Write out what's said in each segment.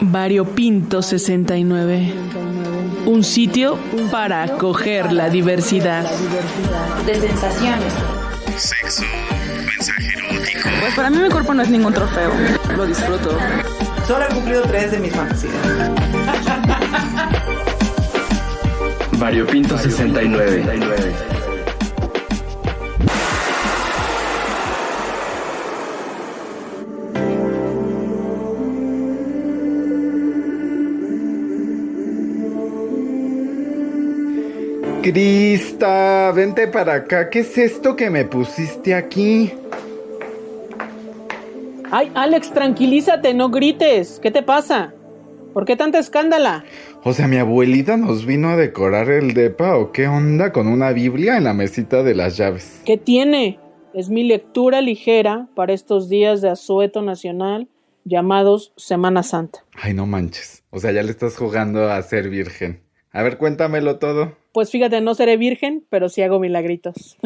Variopinto 69. Un sitio para acoger la diversidad. De sensaciones. Sexo, mensaje erótico. Pues para mí mi cuerpo no es ningún trofeo. Lo disfruto. Solo he cumplido 3 de mis fantasías. Variopinto 69. Crista, vente para acá. ¿Qué es esto que me pusiste aquí? Ay, Alex, tranquilízate, no grites. ¿Qué te pasa? ¿Por qué tanta escándala? O sea, ¿mi abuelita nos vino a decorar el depa o qué onda con una Biblia en la mesita de las llaves? ¿Qué tiene? Es mi lectura ligera para estos días de asueto nacional llamados Semana Santa. Ay, no manches. O sea, ya le estás jugando a ser virgen. A ver, cuéntamelo todo. Pues fíjate, no seré virgen, pero sí hago milagritos.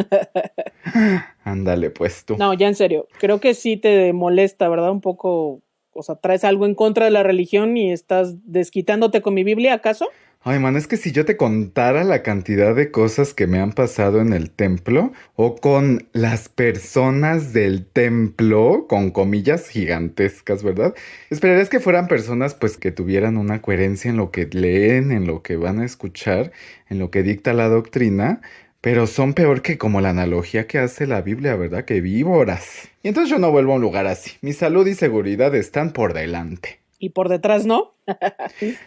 Ándale, pues tú. No, ya en serio, creo que sí te molesta, ¿verdad? Un poco, o sea, traes algo en contra de la religión y estás desquitándote con mi Biblia, ¿acaso? Ay, man, es que si yo te contara la cantidad de cosas que me han pasado en el templo o con las personas del templo, con comillas gigantescas, ¿verdad? Esperarías que fueran personas pues que tuvieran una coherencia en lo que leen, en lo que van a escuchar, en lo que dicta la doctrina, pero son peor que como la analogía que hace la Biblia, ¿verdad? Que víboras. Y entonces yo no vuelvo a un lugar así. Mi salud y seguridad están por delante. Y por detrás, ¿no?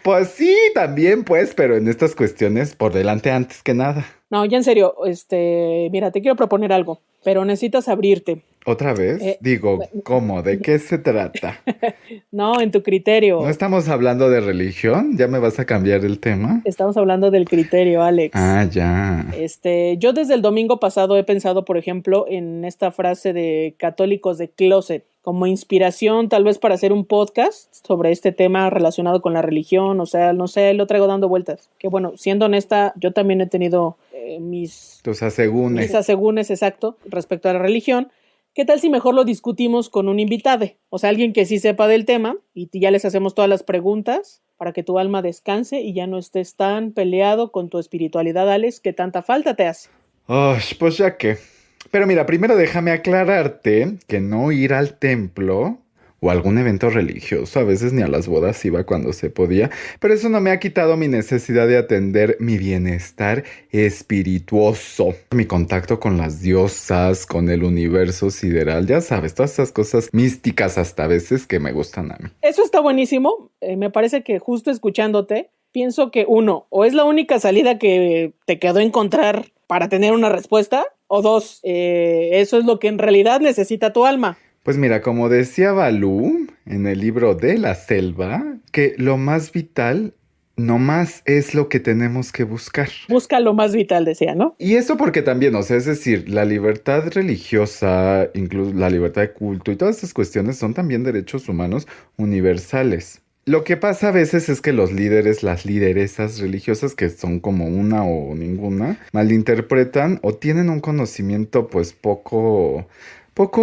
Pues sí, también pues, pero en estas cuestiones por delante antes que nada. No, ya en serio, mira, te quiero proponer algo, pero necesitas abrirte. ¿Otra vez? Digo, ¿cómo? ¿De qué se trata? No, en tu criterio. ¿No estamos hablando de religión? ¿Ya me vas a cambiar el tema? Estamos hablando del criterio, Alex. Ah, ya. Yo desde el domingo pasado he pensado, por ejemplo, en esta frase de católicos de closet, como inspiración tal vez para hacer un podcast sobre este tema relacionado con la religión, o sea, no sé, lo traigo dando vueltas. Que bueno, siendo honesta, yo también he tenido tus asegúnes. Mis asegúnes, exacto, respecto a la religión. ¿Qué tal si mejor lo discutimos con un invitado? O sea, alguien que sí sepa del tema y ya les hacemos todas las preguntas para que tu alma descanse y ya no estés tan peleado con tu espiritualidad, Alex, que tanta falta te hace. Oh, pues ya que. Pero mira, primero déjame aclararte que no ir al templo o algún evento religioso, a veces ni a las bodas iba cuando se podía, pero eso no me ha quitado mi necesidad de atender mi bienestar espirituoso, mi contacto con las diosas, con el universo sideral, ya sabes, todas esas cosas místicas hasta a veces que me gustan a mí. Eso está buenísimo, me parece que justo escuchándote, pienso que uno, o es la única salida que te quedó encontrar para tener una respuesta, o dos, eso es lo que en realidad necesita tu alma. Pues mira, como decía Balú en el libro de la selva, que lo más vital no más es lo que tenemos que buscar. Busca lo más vital, decía, ¿no? Y esto porque también, o sea, es decir, la libertad religiosa, incluso la libertad de culto y todas estas cuestiones son también derechos humanos universales. Lo que pasa a veces es que los líderes, las lideresas religiosas, que son como una o ninguna, malinterpretan o tienen un conocimiento pues poco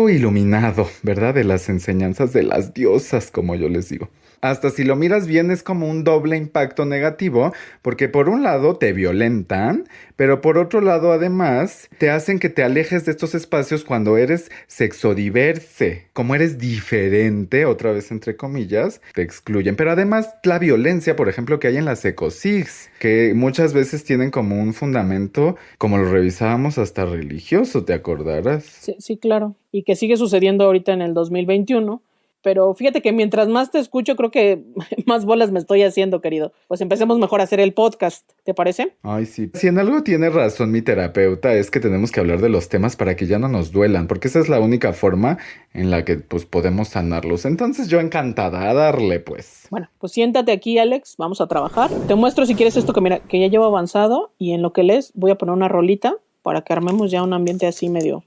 iluminado, ¿verdad? De las enseñanzas de las diosas, como yo les digo. Hasta si lo miras bien es como un doble impacto negativo, porque por un lado te violentan, pero por otro lado además te hacen que te alejes de estos espacios cuando eres sexodiverse. Como eres diferente, otra vez entre comillas, te excluyen. Pero además la violencia, por ejemplo, que hay en las ecosigs, que muchas veces tienen como un fundamento, como lo revisábamos, hasta religioso, ¿te acordarás? Sí, claro. Y que sigue sucediendo ahorita en el 2021. Pero fíjate que mientras más te escucho, creo que más bolas me estoy haciendo, querido. Pues empecemos mejor a hacer el podcast, ¿te parece? Ay, sí. Si en algo tiene razón mi terapeuta, es que tenemos que hablar de los temas para que ya no nos duelan, porque esa es la única forma en la que pues podemos sanarlos. Entonces yo encantada a darle, pues. Bueno, pues siéntate aquí, Alex, vamos a trabajar. Te muestro si quieres esto que ya llevo avanzado y en lo que lees voy a poner una rolita para que armemos ya un ambiente así medio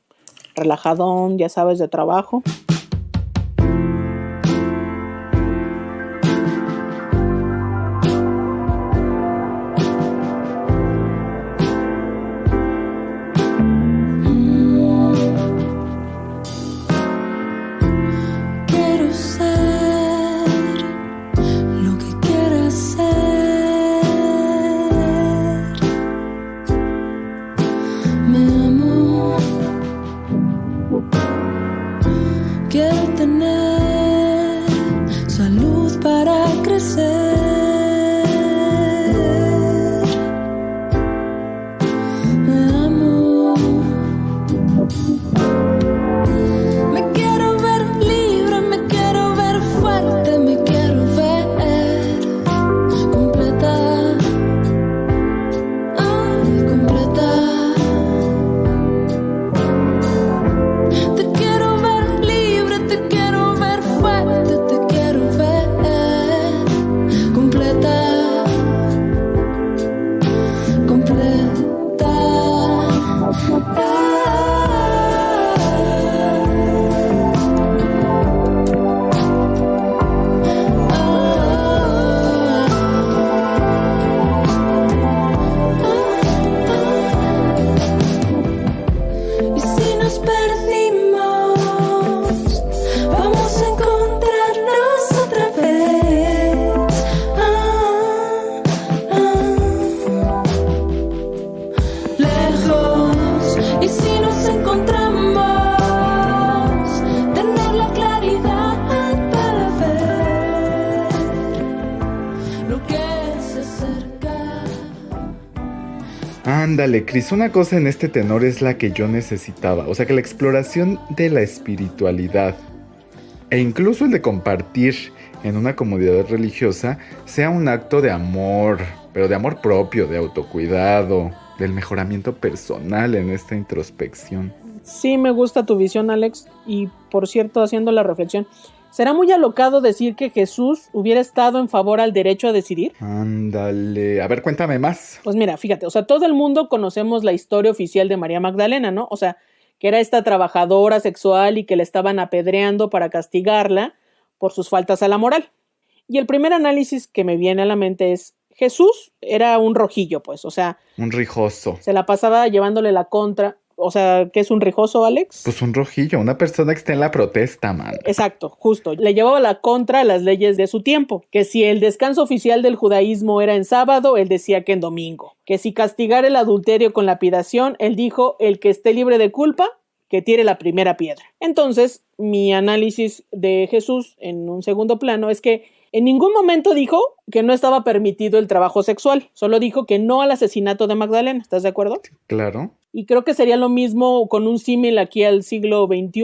relajadón, ya sabes, de trabajo. Quiero ser lo Ándale, Cris, una cosa en este tenor es la que yo necesitaba. O sea, que la exploración de la espiritualidad e incluso el de compartir en una comunidad religiosa sea un acto de amor, pero de amor propio, de autocuidado, del mejoramiento personal en esta introspección. Sí, me gusta tu visión, Alex. Y por cierto, haciendo la reflexión, ¿será muy alocado decir que Jesús hubiera estado en favor al derecho a decidir? Ándale, a ver, cuéntame más. Pues mira, fíjate, o sea, todo el mundo conocemos la historia oficial de María Magdalena, ¿no? O sea, que era esta trabajadora sexual y que la estaban apedreando para castigarla por sus faltas a la moral. Y el primer análisis que me viene a la mente es, Jesús era un rojillo, pues, o sea, Un rijoso. se la pasaba llevándole la contra. O sea, ¿qué es un rijoso, Alex? Pues un rojillo, una persona que está en la protesta, man. Exacto, justo. Le llevaba la contra a las leyes de su tiempo. Que si el descanso oficial del judaísmo era en sábado, él decía que en domingo. Que si castigar el adulterio con lapidación, él dijo, el que esté libre de culpa, que tire la primera piedra. Entonces, mi análisis de Jesús en un segundo plano es que en ningún momento dijo que no estaba permitido el trabajo sexual. Solo dijo que no al asesinato de Magdalena. ¿Estás de acuerdo? Claro. Y creo que sería lo mismo con un símil aquí al siglo XXI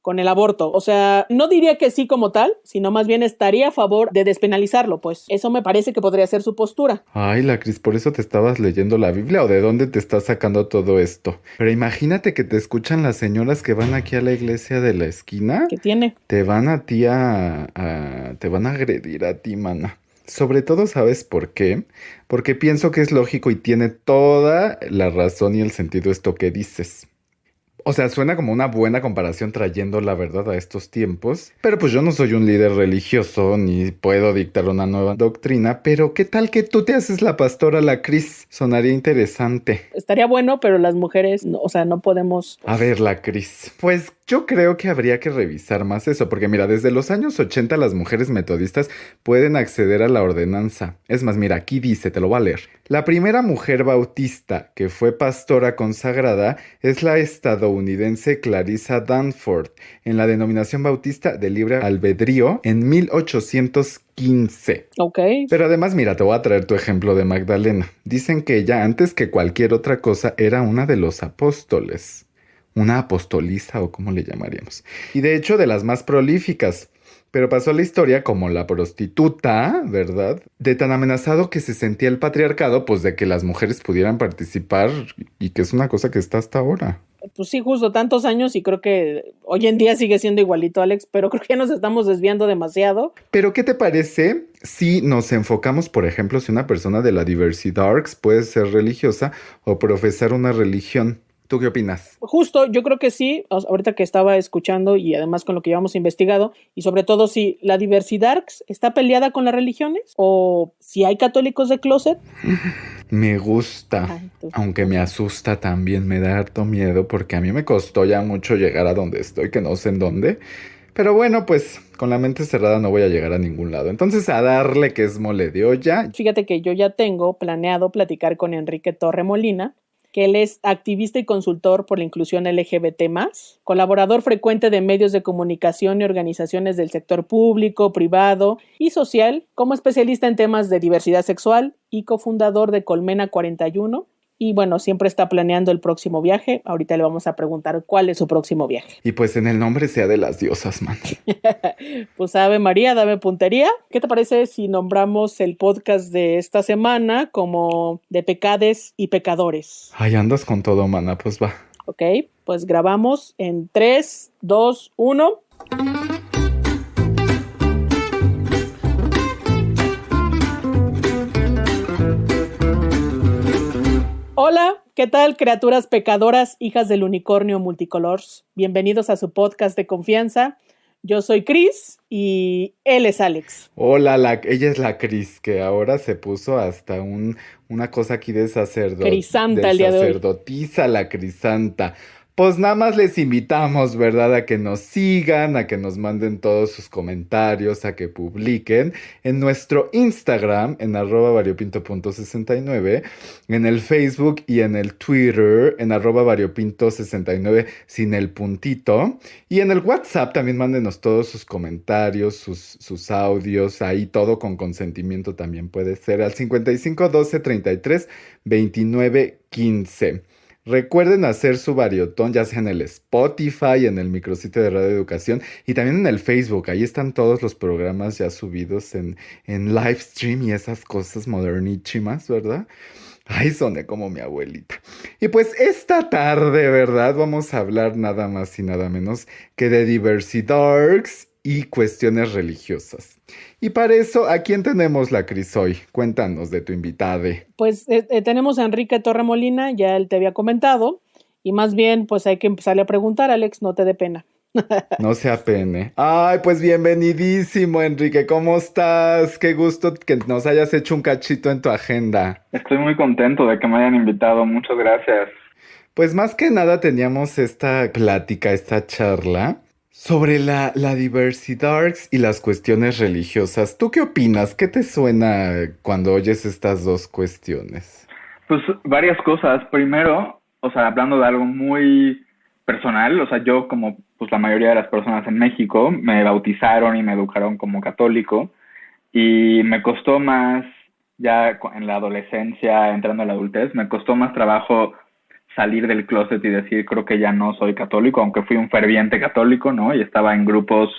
con el aborto. O sea, no diría que sí como tal, sino más bien estaría a favor de despenalizarlo, pues. Eso me parece que podría ser su postura. Ay, la Cris, ¿por eso te estabas leyendo la Biblia o de dónde te estás sacando todo esto? Pero imagínate que te escuchan las señoras que van aquí a la iglesia de la esquina. ¿Qué tiene? Te van a ti te van a agredir a ti, mana. Sobre todo, ¿sabes por qué? Porque pienso que es lógico y tiene toda la razón y el sentido esto que dices. O sea, suena como una buena comparación trayendo la verdad a estos tiempos, pero pues yo no soy un líder religioso ni puedo dictar una nueva doctrina, pero ¿qué tal que tú te haces la pastora, la Cris? Sonaría interesante. Estaría bueno, pero las mujeres, no, o sea, no podemos... A ver, la Cris. Pues yo creo que habría que revisar más eso, porque mira, desde los años 80 las mujeres metodistas pueden acceder a la ordenanza. Es más, mira, aquí dice, te lo voy a leer. La primera mujer bautista que fue pastora consagrada es la estadounidense Clarissa Danforth, en la denominación bautista de libre albedrío en 1815. Ok. Pero además, mira, te voy a traer tu ejemplo de Magdalena. Dicen que ella, antes que cualquier otra cosa, era una de los apóstoles. Una apostoliza o cómo le llamaríamos. Y de hecho de las más prolíficas. Pero pasó a la historia como la prostituta, ¿verdad? De tan amenazado que se sentía el patriarcado, pues de que las mujeres pudieran participar y que es una cosa que está hasta ahora. Pues sí, justo tantos años y creo que hoy en día sigue siendo igualito, Alex, pero creo que ya nos estamos desviando demasiado. Pero ¿qué te parece si nos enfocamos, por ejemplo, si una persona de la diversidad puede ser religiosa o profesar una religión? ¿Tú qué opinas? Justo, yo creo que sí, ahorita que estaba escuchando y además con lo que llevamos investigado, y sobre todo si la diversidad está peleada con las religiones o si hay católicos de closet. Me gusta, Ay, aunque me asusta también, me da harto miedo porque a mí me costó ya mucho llegar a donde estoy, que no sé en dónde. Pero bueno, pues con la mente cerrada no voy a llegar a ningún lado. Entonces a darle que es mole de olla. Fíjate que yo ya tengo planeado platicar con Enrique Torremolina, que él es activista y consultor por la inclusión LGBT+, colaborador frecuente de medios de comunicación y organizaciones del sector público, privado y social, como especialista en temas de diversidad sexual y cofundador de Colmena 41. Y bueno, siempre está planeando el próximo viaje. Ahorita le vamos a preguntar cuál es su próximo viaje. Y pues en el nombre sea de las diosas, man. Pues Ave María, dame puntería. ¿Qué te parece si nombramos el podcast de esta semana como de pecades y pecadores? Ay, andas con todo, mana, pues va. Ok, pues grabamos en 3, 2, 1. Hola, ¿qué tal, criaturas pecadoras, hijas del unicornio multicolors? Bienvenidos a su podcast de confianza. Yo soy Cris y él es Alex. Hola, ella es la Cris, que ahora se puso hasta una cosa aquí de sacerdote. Crisanta el día de hoy. Sacerdotisa la Crisanta. Pues nada más les invitamos, ¿verdad? A que nos sigan, a que nos manden todos sus comentarios, a que publiquen en nuestro Instagram, en @variopinto.69, en el Facebook y en el Twitter, en @variopinto69 sin el puntito. Y en el WhatsApp también mándenos todos sus comentarios, sus audios, ahí todo con consentimiento también puede ser, al 55 12 33 29 15. Recuerden hacer su variotón, ya sea en el Spotify, en el micrositio de Radio Educación y también en el Facebook. Ahí están todos los programas ya subidos en live stream y esas cosas modernísimas, ¿verdad? Ay, soné como mi abuelita. Y pues esta tarde, ¿verdad? Vamos a hablar nada más y nada menos que de Diversidades y cuestiones religiosas. Y para eso, ¿a quién tenemos la Cris hoy? Cuéntanos de tu invitade. Pues tenemos a Enrique Torremolina, ya él te había comentado, y más bien pues hay que empezarle a preguntar, Alex, no te dé pena. No se apene. Ay, pues bienvenidísimo, Enrique. ¿Cómo estás? Qué gusto que nos hayas hecho un cachito en tu agenda. Estoy muy contento de que me hayan invitado. Muchas gracias. Pues más que nada teníamos esta plática, esta charla sobre la diversidad y las cuestiones religiosas. ¿Tú qué opinas? ¿Qué te suena cuando oyes estas dos cuestiones? Pues varias cosas. Primero, hablando de algo muy personal, yo como pues la mayoría de las personas en México me bautizaron y me educaron como católico y me costó más ya en la adolescencia, entrando a la adultez, me costó más trabajo salir del closet y decir creo que ya no soy católico, aunque fui un ferviente católico, ¿no? Y estaba en grupos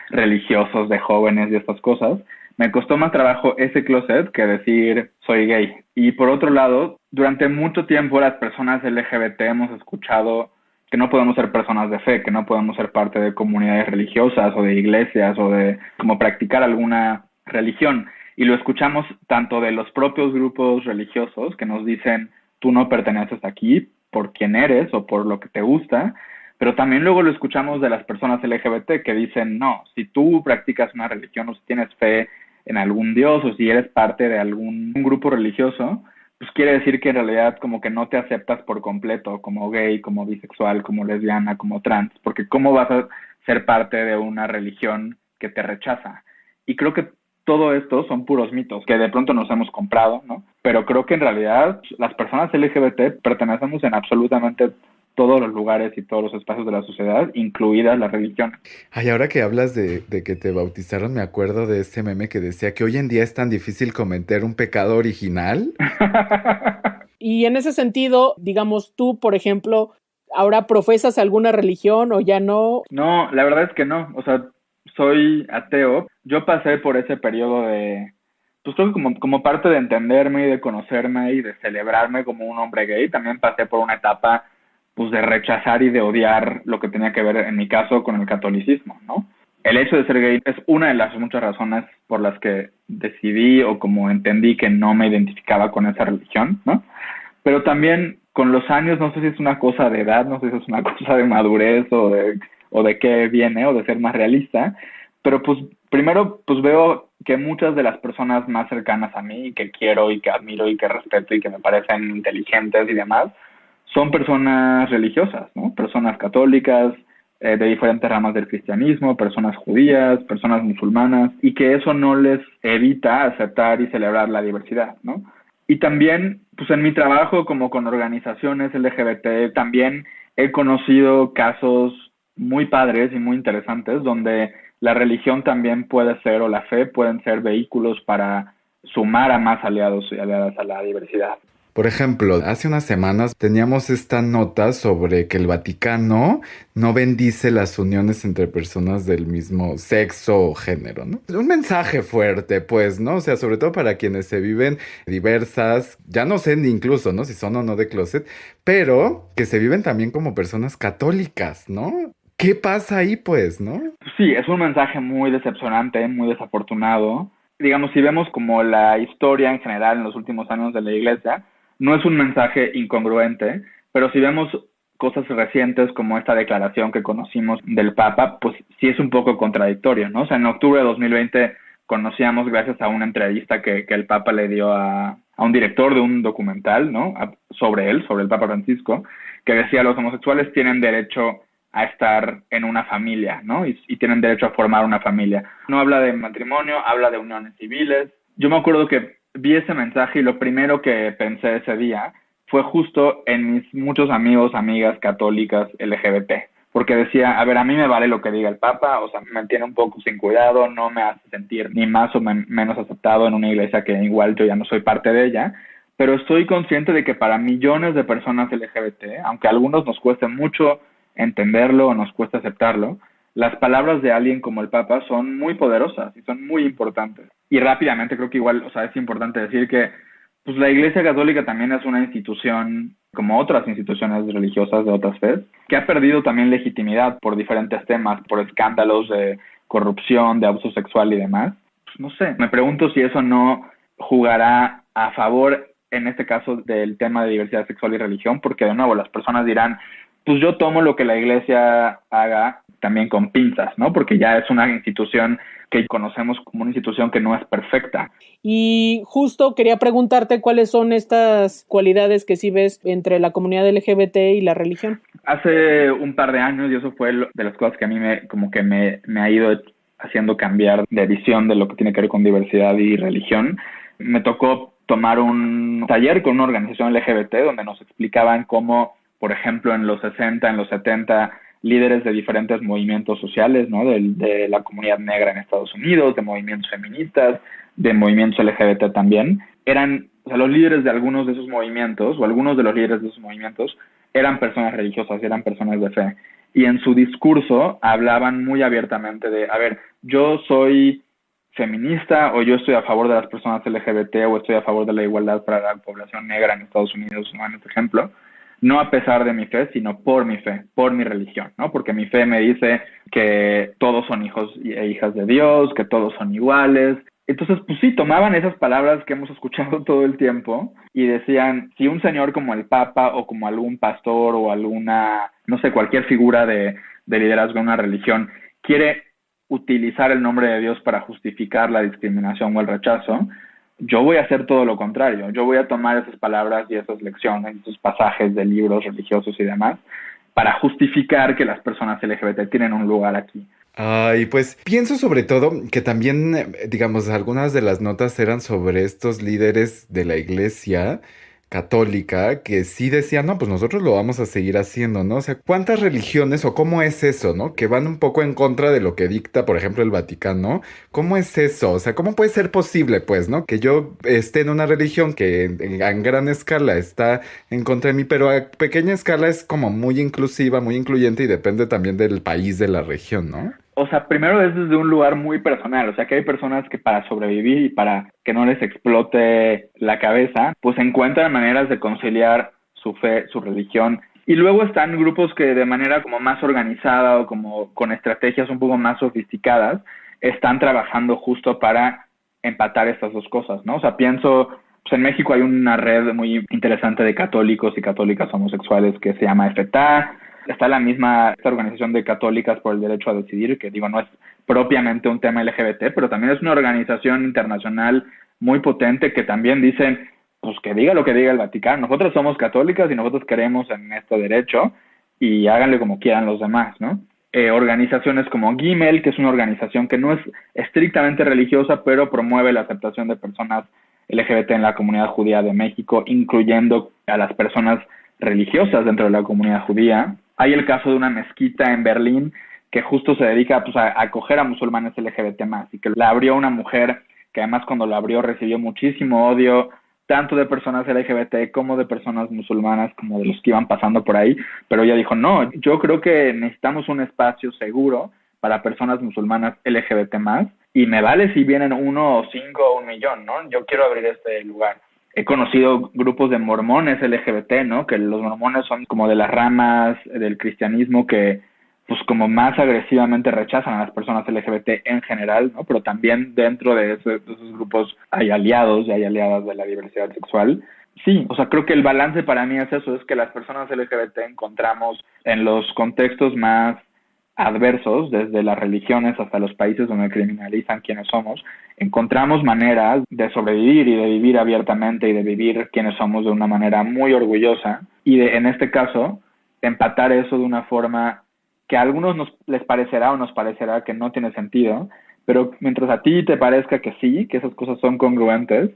religiosos de jóvenes y estas cosas. Me costó más trabajo ese closet que decir soy gay. Y por otro lado, durante mucho tiempo las personas LGBT hemos escuchado que no podemos ser personas de fe, que no podemos ser parte de comunidades religiosas o de iglesias o de como practicar alguna religión. Y lo escuchamos tanto de los propios grupos religiosos que nos dicen tú no perteneces aquí por quién eres o por lo que te gusta, pero también luego lo escuchamos de las personas LGBT que dicen no, si tú practicas una religión o si tienes fe en algún dios o si eres parte de algún grupo religioso, pues quiere decir que en realidad como que no te aceptas por completo como gay, como bisexual, como lesbiana, como trans, porque ¿cómo vas a ser parte de una religión que te rechaza? Y creo que todo esto son puros mitos que de pronto nos hemos comprado, ¿no? Pero creo que en realidad las personas LGBT pertenecemos en absolutamente todos los lugares y todos los espacios de la sociedad, incluidas las religiones. Ay, ahora que hablas de que te bautizaron, me acuerdo de ese meme que decía que hoy en día es tan difícil cometer un pecado original. Y en ese sentido, digamos, tú, por ejemplo, ¿ahora profesas alguna religión o ya no? No, la verdad es que no. Soy ateo. Yo pasé por ese periodo de, pues creo que como parte de entenderme y de conocerme y de celebrarme como un hombre gay, también pasé por una etapa pues de rechazar y de odiar lo que tenía que ver, en mi caso, con el catolicismo, ¿no? El hecho de ser gay es una de las muchas razones por las que decidí o como entendí que no me identificaba con esa religión, ¿no? Pero también con los años, no sé si es una cosa de edad, no sé si es una cosa de madurez o de qué viene, o de ser más realista, pero pues primero pues veo que muchas de las personas más cercanas a mí, que quiero y que admiro y que respeto y que me parecen inteligentes y demás, son personas religiosas, ¿no? Personas católicas, de diferentes ramas del cristianismo, personas judías, personas musulmanas, y que eso no les evita aceptar y celebrar la diversidad, ¿no? Y también, pues en mi trabajo como con organizaciones LGBT, también he conocido casos muy padres y muy interesantes donde la religión también puede ser, o la fe pueden ser vehículos para sumar a más aliados y aliadas a la diversidad. Por ejemplo, hace unas semanas teníamos esta nota sobre que el Vaticano no bendice las uniones entre personas del mismo sexo o género, ¿no? Un mensaje fuerte, pues, ¿no? O sea, sobre todo para quienes se viven diversas, ya no sé ni incluso, ¿no? Si son o no de closet, pero que se viven también como personas católicas, ¿no? ¿Qué pasa ahí, pues, no? Sí, es un mensaje muy decepcionante, muy desafortunado. Digamos, si vemos como la historia en general en los últimos años de la Iglesia, no es un mensaje incongruente, pero si vemos cosas recientes como esta declaración que conocimos del Papa, pues sí es un poco contradictorio, ¿no? O sea, en octubre de 2020 conocíamos, gracias a una entrevista que el Papa le dio a a un director de un documental, ¿no? Sobre él, sobre el Papa Francisco, que decía los homosexuales tienen derecho a estar en una familia, ¿no? Y tienen derecho a formar una familia. No habla de matrimonio, habla de uniones civiles. Yo me acuerdo que vi ese mensaje y lo primero que pensé ese día fue justo en mis muchos amigos, amigas católicas LGBT. Porque decía, a ver, a mí me vale lo que diga el Papa, o sea, me tiene un poco sin cuidado, no me hace sentir ni más o menos aceptado en una iglesia que igual yo ya no soy parte de ella, pero estoy consciente de que para millones de personas LGBT, aunque a algunos nos cueste mucho entenderlo o nos cuesta aceptarlo, las palabras de alguien como el Papa son muy poderosas y son muy importantes. Y rápidamente creo que igual, o sea, es importante decir que pues la Iglesia Católica también es una institución, como otras instituciones religiosas de otras fes, que ha perdido también legitimidad por diferentes temas, por escándalos de corrupción, de abuso sexual y demás. Pues no sé, me pregunto si eso no jugará a favor, en este caso, del tema de diversidad sexual y religión, porque de nuevo las personas dirán, pues yo tomo lo que la Iglesia haga también con pinzas, ¿no? Porque ya es una institución que conocemos como una institución que no es perfecta. Y justo quería preguntarte cuáles son estas cualidades que sí ves entre la comunidad LGBT y la religión. Hace un par de años, y eso fue de las cosas que a mí me ha ido haciendo cambiar de visión de lo que tiene que ver con diversidad y religión, me tocó tomar un taller con una organización LGBT donde nos explicaban cómo, por ejemplo, en los 60, en los 70, líderes de diferentes movimientos sociales, ¿no? De la comunidad negra en Estados Unidos, de movimientos feministas, de movimientos LGBT también, eran, o sea, los líderes de algunos de esos movimientos, o algunos de los líderes de esos movimientos, eran personas religiosas, eran personas de fe. Y en su discurso hablaban muy abiertamente de, a ver, yo soy feminista, o yo estoy a favor de las personas LGBT, o estoy a favor de la igualdad para la población negra en Estados Unidos, ¿no? En este ejemplo. No a pesar de mi fe, sino por mi fe, por mi religión, ¿no? Porque mi fe me dice que todos son hijos e hijas de Dios, que todos son iguales. Entonces, pues sí, tomaban esas palabras que hemos escuchado todo el tiempo y decían, si un señor como el Papa o como algún pastor o alguna, no sé, cualquier figura de liderazgo en una religión quiere utilizar el nombre de Dios para justificar la discriminación o el rechazo, yo voy a hacer todo lo contrario. Yo voy a tomar esas palabras y esas lecciones, esos pasajes de libros religiosos y demás, para justificar que las personas LGBT tienen un lugar aquí. Ay, pues pienso sobre todo que también, digamos, algunas de las notas eran sobre estos líderes de la iglesia católica que sí decían, no, pues nosotros lo vamos a seguir haciendo, ¿no? O sea, ¿cuántas religiones o cómo es eso, ¿no? Que van un poco en contra de lo que dicta, por ejemplo, el Vaticano. ¿Cómo es eso? O sea, ¿cómo puede ser posible, pues, ¿no? Que yo esté en una religión que en gran escala está en contra de mí, pero a pequeña escala es como muy inclusiva, muy incluyente y depende también del país, de la región, ¿no? O sea, primero es desde un lugar muy personal, o sea que hay personas que para sobrevivir y para que no les explote la cabeza, pues encuentran maneras de conciliar su fe, su religión. Y luego están grupos que de manera como más organizada o como con estrategias un poco más sofisticadas, están trabajando justo para empatar estas dos cosas, ¿no? O sea, pienso, pues en México hay una red muy interesante de católicos y católicas homosexuales que se llama FETA. Está esta organización de católicas por el derecho a decidir, que digo, no es propiamente un tema LGBT, pero también es una organización internacional muy potente que también dicen, pues que diga lo que diga el Vaticano. Nosotros somos católicas y nosotros creemos en este derecho y háganle como quieran los demás, ¿no? Organizaciones como Gimel, que es una organización que no es estrictamente religiosa, pero promueve la aceptación de personas LGBT en la comunidad judía de México, incluyendo a las personas religiosas dentro de la comunidad judía. Hay el caso de una mezquita en Berlín que justo se dedica pues, a acoger a musulmanes LGBT más y que la abrió una mujer que además cuando la abrió recibió muchísimo odio tanto de personas LGBT como de personas musulmanas, como de los que iban pasando por ahí, pero ella dijo, no, yo creo que necesitamos un espacio seguro para personas musulmanas LGBT más y me vale si vienen 1 o 5 o 1 millón, ¿no? Yo quiero abrir este lugar. He conocido grupos de mormones LGBT, ¿no? Que los mormones son como de las ramas del cristianismo que, pues, como más agresivamente rechazan a las personas LGBT en general, ¿no? Pero también dentro de esos grupos hay aliados y hay aliadas de la diversidad sexual. Sí, o sea, creo que el balance para mí es eso, es que las personas LGBT encontramos en los contextos más adversos, desde las religiones hasta los países donde criminalizan quiénes somos, encontramos maneras de sobrevivir y de vivir abiertamente y de vivir quiénes somos de una manera muy orgullosa y en este caso, empatar eso de una forma que a algunos les parecerá o nos parecerá que no tiene sentido, pero mientras a ti te parezca que sí, que esas cosas son congruentes,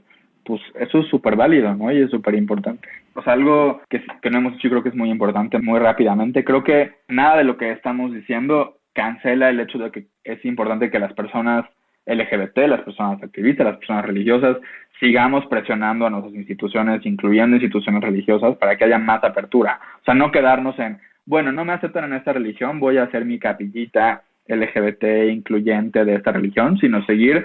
pues eso es súper válido, ¿no? Y es súper importante. O sea, algo que no hemos dicho, creo que es muy importante, muy rápidamente. Creo que nada de lo que estamos diciendo cancela el hecho de que es importante que las personas LGBT, las personas activistas, las personas religiosas, sigamos presionando a nuestras instituciones, incluyendo instituciones religiosas, para que haya más apertura. O sea, no quedarnos en, bueno, no me aceptan en esta religión, voy a hacer mi capillita LGBT incluyente de esta religión, sino seguir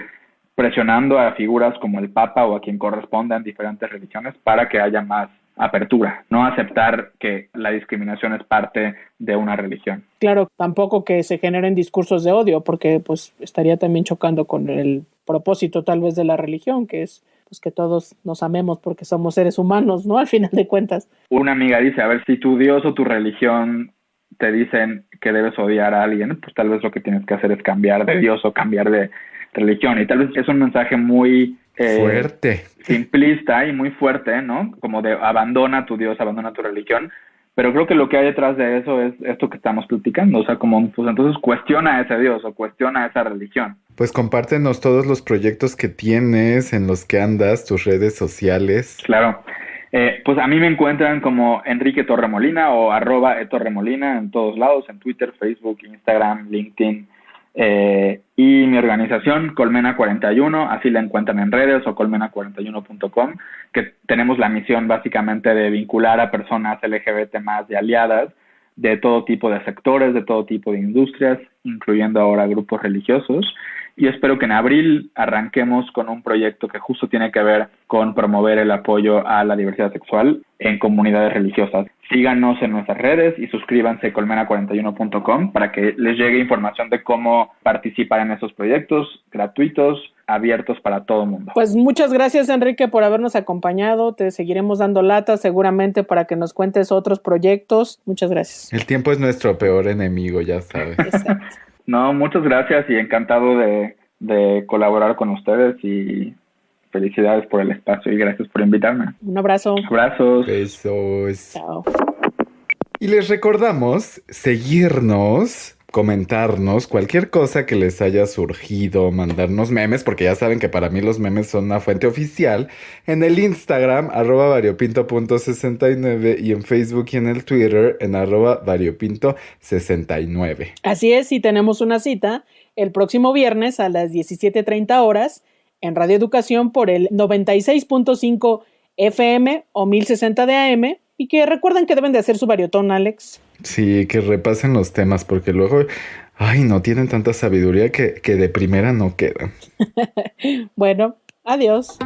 presionando a figuras como el Papa o a quien corresponda en diferentes religiones para que haya más apertura, no aceptar que la discriminación es parte de una religión. Claro, tampoco que se generen discursos de odio, porque pues estaría también chocando con el propósito tal vez de la religión, que es pues que todos nos amemos porque somos seres humanos, ¿no? Al final de cuentas. Una amiga dice, a ver, si tu Dios o tu religión te dicen que debes odiar a alguien, pues tal vez lo que tienes que hacer es cambiar de Dios o cambiar de religión, y tal vez es un mensaje muy fuerte, simplista y muy fuerte, ¿no? Como de abandona a tu Dios, abandona tu religión, pero creo que lo que hay detrás de eso es esto que estamos platicando, o sea, como pues entonces cuestiona a ese Dios o cuestiona a esa religión. Pues compártenos todos los proyectos que tienes, en los que andas, tus redes sociales. Claro, pues a mí me encuentran como Enrique Torremolina o @etorremolina en todos lados, en Twitter, Facebook, Instagram, LinkedIn, y mi organización Colmena 41, así la encuentran en redes, o colmena41.com, que tenemos la misión básicamente de vincular a personas LGBT más y aliadas de todo tipo de sectores, de todo tipo de industrias, incluyendo ahora grupos religiosos, y espero que en abril arranquemos con un proyecto que justo tiene que ver con promover el apoyo a la diversidad sexual en comunidades religiosas. Síganos en nuestras redes y suscríbanse a colmena41.com para que les llegue información de cómo participar en esos proyectos gratuitos, abiertos para todo el mundo. Pues muchas gracias, Enrique, por habernos acompañado. Te seguiremos dando lata seguramente para que nos cuentes otros proyectos. Muchas gracias. El tiempo es nuestro peor enemigo, ya sabes. Exacto. No, muchas gracias y encantado de colaborar con ustedes y felicidades por el espacio y gracias por invitarme. Un abrazo. Abrazos. Besos. Chao. Y les recordamos seguirnos, comentarnos cualquier cosa que les haya surgido, mandarnos memes, porque ya saben que para mí los memes son una fuente oficial, en el Instagram, @variopinto.69 y en Facebook y en el Twitter, en @variopinto69. Así es, y tenemos una cita el próximo viernes a las 17:30 horas en Radio Educación por el 96.5 FM o 1060 de AM, y que recuerden que deben de hacer su variotón, Alex. Sí, que repasen los temas, porque luego, no tienen tanta sabiduría que de primera no quedan. Bueno, adiós.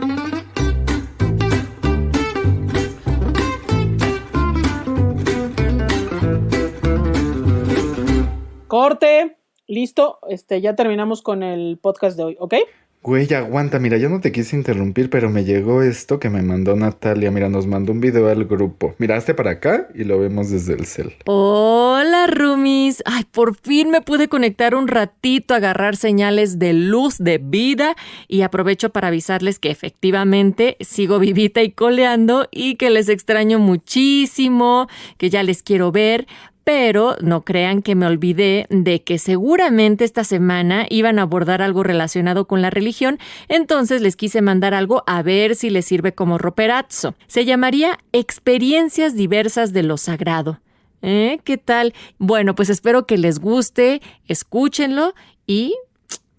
Corte, listo, ya terminamos con el podcast de hoy, ¿ok? Güey, aguanta, mira, yo no te quise interrumpir, pero me llegó esto que me mandó Natalia. Mira, nos mandó un video al grupo. Mira, hazte para acá y lo vemos desde el cel. Hola, roomies. Ay, por fin me pude conectar un ratito a agarrar señales de luz, de vida, y aprovecho para avisarles que efectivamente sigo vivita y coleando y que les extraño muchísimo, que ya les quiero ver. Pero no crean que me olvidé de que seguramente esta semana iban a abordar algo relacionado con la religión, entonces les quise mandar algo a ver si les sirve como roperazo. Se llamaría Experiencias Diversas de lo Sagrado. ¿Qué tal? Bueno, pues espero que les guste, escúchenlo y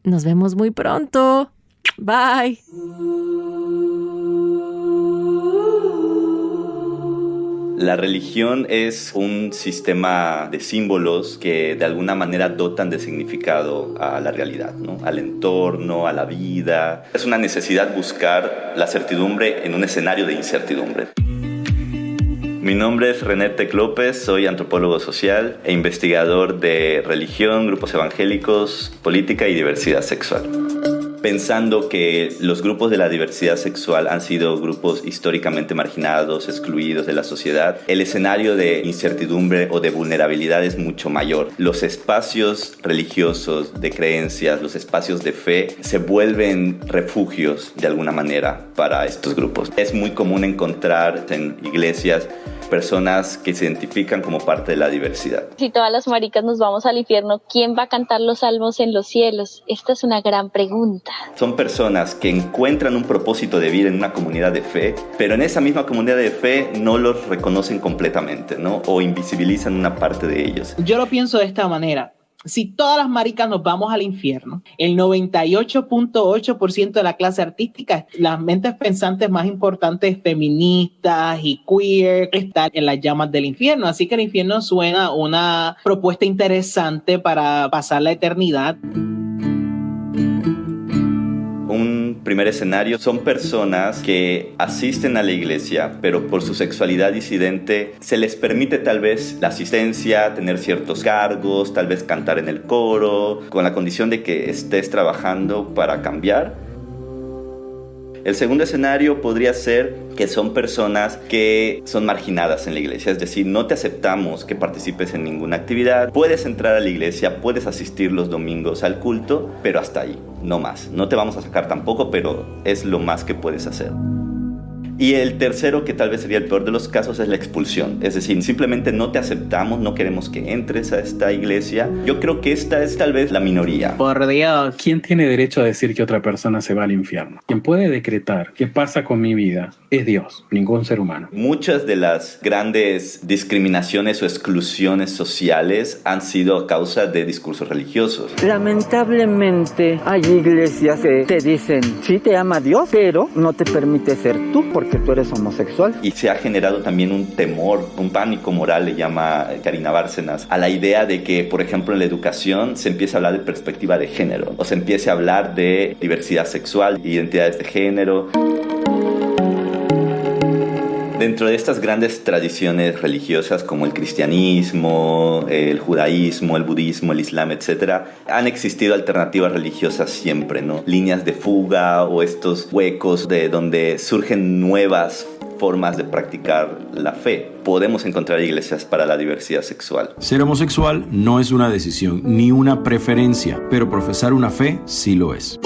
nos vemos muy pronto. Bye. La religión es un sistema de símbolos que de alguna manera dotan de significado a la realidad, ¿no? Al entorno, a la vida. Es una necesidad buscar la certidumbre en un escenario de incertidumbre. Mi nombre es René Tec López, soy antropólogo social e investigador de religión, grupos evangélicos, política y diversidad sexual. pensando que los grupos de la diversidad sexual han sido grupos históricamente marginados, excluidos de la sociedad, el escenario de incertidumbre o de vulnerabilidad es mucho mayor. Los espacios religiosos de creencias, los espacios de fe se vuelven refugios de alguna manera para estos grupos. Es muy común encontrar en iglesias personas que se identifican como parte de la diversidad. Si todas las maricas nos vamos al infierno, ¿quién va a cantar los salmos en los cielos? Esta es una gran pregunta. Son personas que encuentran un propósito de vida en una comunidad de fe, pero en esa misma comunidad de fe no los reconocen completamente, ¿no? O invisibilizan una parte de ellos. Yo lo pienso de esta manera. Si todas las maricas nos vamos al infierno, el 98.8% de la clase artística, las mentes pensantes más importantes, feministas y queer, están en las llamas del infierno. Así que el infierno suena una propuesta interesante para pasar la eternidad. Un primer escenario son personas que asisten a la iglesia, pero por su sexualidad disidente se les permite tal vez la asistencia, tener ciertos cargos, tal vez cantar en el coro, con la condición de que estés trabajando para cambiar. El segundo escenario podría ser que son personas que son marginadas en la iglesia, es decir, no te aceptamos que participes en ninguna actividad, puedes entrar a la iglesia, puedes asistir los domingos al culto, pero hasta ahí, no más. No te vamos a sacar tampoco, pero es lo más que puedes hacer. Y el tercero, que tal vez sería el peor de los casos, es la expulsión. Es decir, simplemente no te aceptamos, no queremos que entres a esta iglesia. Yo creo que esta es tal vez la minoría. Por Dios. ¿Quién tiene derecho a decir que otra persona se va al infierno? Quien puede decretar qué pasa con mi vida es Dios, ningún ser humano. Muchas de las grandes discriminaciones o exclusiones sociales han sido a causa de discursos religiosos. Lamentablemente hay iglesias que te dicen, sí te ama Dios, pero no te permite ser tú porque tú eres homosexual. Y se ha generado también un temor, un pánico moral, le llama Karina Bárcenas, a la idea de que, por ejemplo, en la educación se empieza a hablar de perspectiva de género, o se empiece a hablar de diversidad sexual, identidades de género. Dentro de estas grandes tradiciones religiosas como el cristianismo, el judaísmo, el budismo, el islam, etc., han existido alternativas religiosas siempre, ¿no? Líneas de fuga o estos huecos de donde surgen nuevas formas de practicar la fe. Podemos encontrar iglesias para la diversidad sexual. Ser homosexual no es una decisión ni una preferencia, pero profesar una fe sí lo es.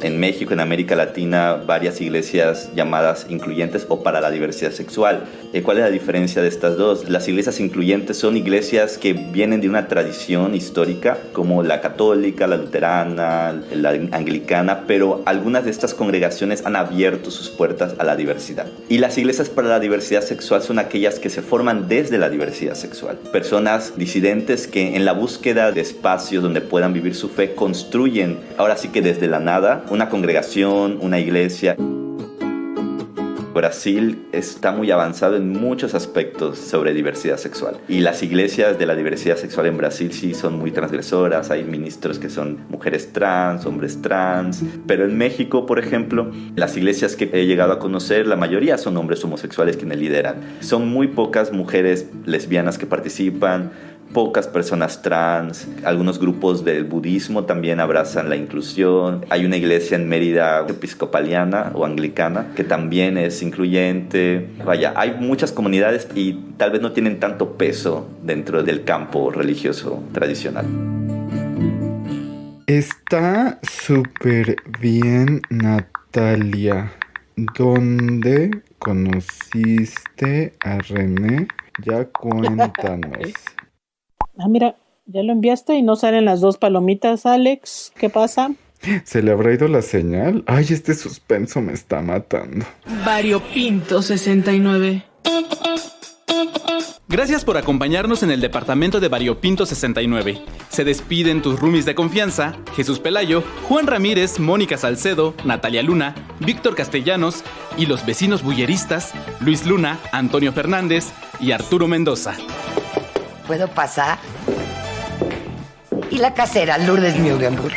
En México, en América Latina, varias iglesias llamadas incluyentes o para la diversidad sexual. ¿Cuál es la diferencia de estas dos? Las iglesias incluyentes son iglesias que vienen de una tradición histórica, como la católica, la luterana, la anglicana, pero algunas de estas congregaciones han abierto sus puertas a la diversidad. Y las iglesias para la diversidad sexual son aquellas que se forman desde la diversidad sexual. Personas disidentes que en la búsqueda de espacios donde puedan vivir su fe construyen, ahora sí que desde la nada, una congregación, una iglesia. Brasil está muy avanzado en muchos aspectos sobre diversidad sexual. Y las iglesias de la diversidad sexual en Brasil sí son muy transgresoras. Hay ministros que son mujeres trans, hombres trans. Pero en México, por ejemplo, las iglesias que he llegado a conocer, la mayoría son hombres homosexuales quienes lideran. Son muy pocas mujeres lesbianas que participan, pocas personas trans. Algunos grupos del budismo también abrazan la inclusión. Hay una iglesia en Mérida episcopaliana o anglicana que también es incluyente. Vaya, hay muchas comunidades y tal vez no tienen tanto peso dentro del campo religioso tradicional. Está súper bien, Natalia. ¿Dónde conociste a René? Ya cuéntanos. Ah, mira, ya lo enviaste y no salen las dos palomitas, Alex. ¿Qué pasa? ¿Se le habrá ido la señal? Ay, este suspenso me está matando. Variopinto 69. Gracias por acompañarnos en el departamento de Variopinto 69. Se despiden tus roomies de confianza, Jesús Pelayo, Juan Ramírez, Mónica Salcedo, Natalia Luna, Víctor Castellanos y los vecinos bulleristas, Luis Luna, Antonio Fernández y Arturo Mendoza. ¿Puedo pasar? Y la casera Lourdes Mugenburg.